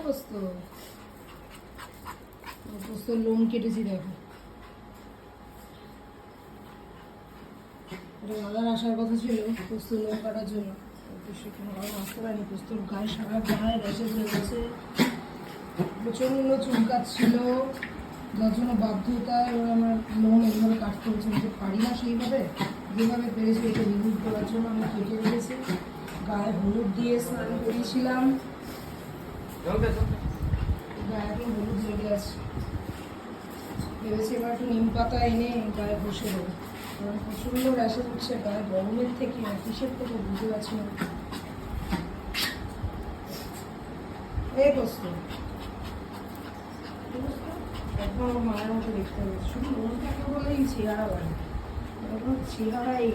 পোস্ত পোস্তর লোম কেটেছি দেখো। এটা দাদার আসার কথা ছিল পোস্তর লোম কাটার জন্য, আসতে পারিনি। পোস্তর গায়ে সারা গায়ে রেশে ধরে গেছে, প্রচন্ড চুলকাচ্ছিল, যার জন্য বাধ্যতায় আমার লোম এইভাবে কাটতে হচ্ছে। আমি পারি না সেইভাবে, যেভাবে পেরেছি এটা রিমুভ করার জন্য আমি কেটে রেখেছি। গায়ে হলুদ দিয়ে স্নান করিয়েছিলাম, গায়ে এখন হলুদ লেগে আছে। ভেবেছি এবার একটু নিম পাতা এনে গায়ে বসে দেবো, কারণ প্রচণ্ড র্যাশে হচ্ছে গায়ে, গরমের থেকে না কিসের থেকে বুঝতে পারছি না। এই পোস্ত একদম আমার মায়ের মতো দেখতে হবে, শুধু মন থাকে বলেই চেহারা বাড়ে, এখন চেহারাই